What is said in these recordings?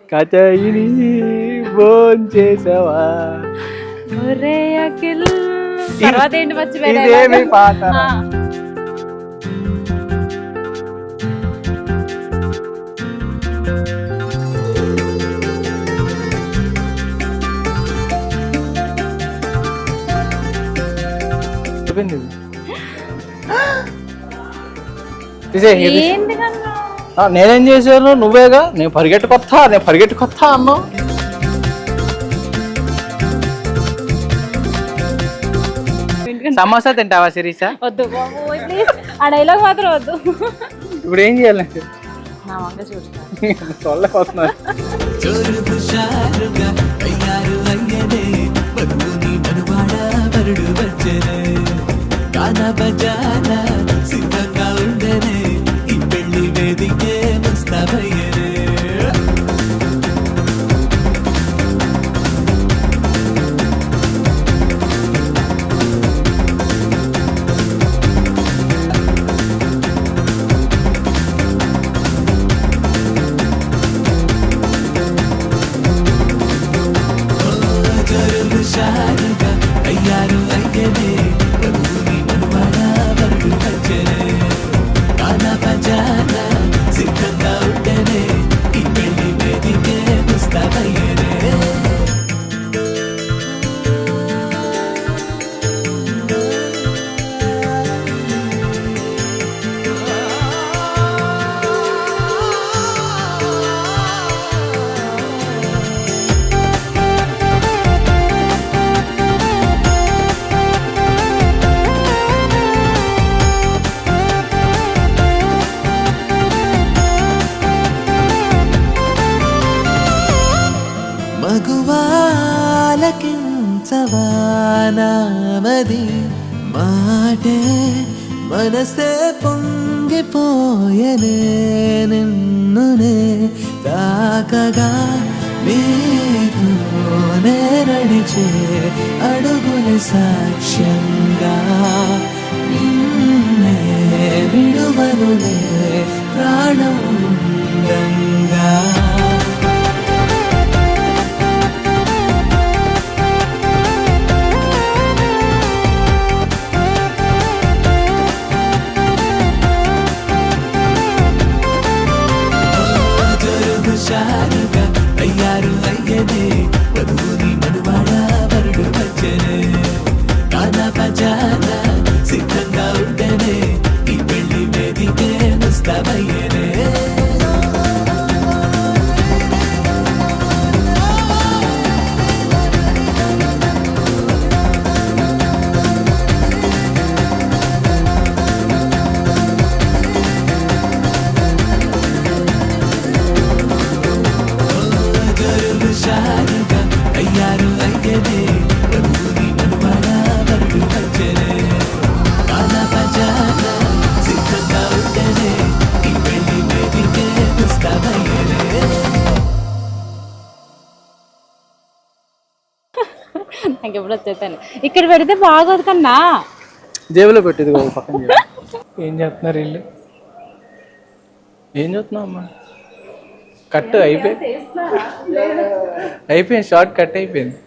కచాయిని భోంచేసావా ఒరే అఖిల్ తర్వాత ఏంటి ఇదేమి పాట నేనేం చేశాను నువ్వేగా నేను పరిగెట్టుకొత్తా అన్నావు సమోసా తింటావా శిరీష వద్దు ప్లీజ్ ఆ డైలాగ్ మాత్రం వద్దు ఇప్పుడు ఏం చేయాలి నా వంక చూస్తాను చల్లకొస్తున్నా మగువాలకించవానామది మాటే మనసే పొంగిపోయనే నిన్నునే తాకగా నీతోనే నడిచే అడుగుల సాక్ష్యంగా నిన్నే విడువనులే ప్రాణం ఉండంగా తయారు అయ్యనే వధువుని మనువాడ వరుడు వచ్చనే కానా పజాన సిద్ధంగా ఉండనే ఈ పెళ్లి వేదికే ముస్తాబయ్యనే తయారు అయ్యనే వధువుని మనువాడ వరుడు వచ్చనే కానా పజాన సిద్ధంగా ఉండనే ఈ పెళ్లి వేదికే ముస్తాబయ్యనే నాకు ఎప్పుడు వచ్చేస్తాను ఇక్కడ పెడితే బాగోదు కన్నా జేబులో పెట్టేది పక్కన ఏం చేస్తున్నారు వీళ్ళు ఏం చూస్తున్నావు అమ్మా కట్ అయిపోయింది షార్ట్ కట్ అయిపోయింది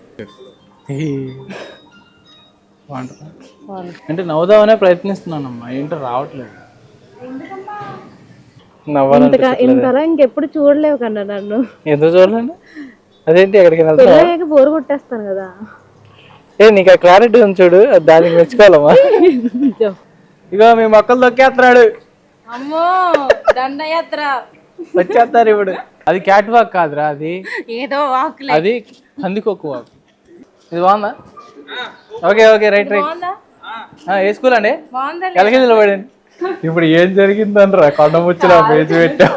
అంటే నవ్వుదామనే ప్రయత్నిస్తున్నానమ్మా ఏంటో రావట్లేదు ఇంతలా ఇంకెప్పుడు చూడలేవు కన్నా నన్ను ఎందుకు చూడలేను అదేంటి ఎక్కడికి వెళ్తా బోరు కొట్టేస్తాను కదా నీకు ఆ క్లారిటీ ఉంది చూడు దానికి మెచ్చుకోవాలమ్మా ఇగో మీ మొక్కలు తొక్కేస్తున్నాడు అమ్మో దండయాత్ర వచ్చేస్తారు ఇప్పుడు అది క్యాట్ వాక్ కాదురా అది ఏదో వాక్ అది పందికొక్కు వాక్ ఇది బాగుందా ఓకే రైట్ ఏ స్కూల్ అండి కలిగి నిలబడండి ఇప్పుడు ఏం జరిగిందనరా కొండ ముచ్చులా పేజీ పెట్టావు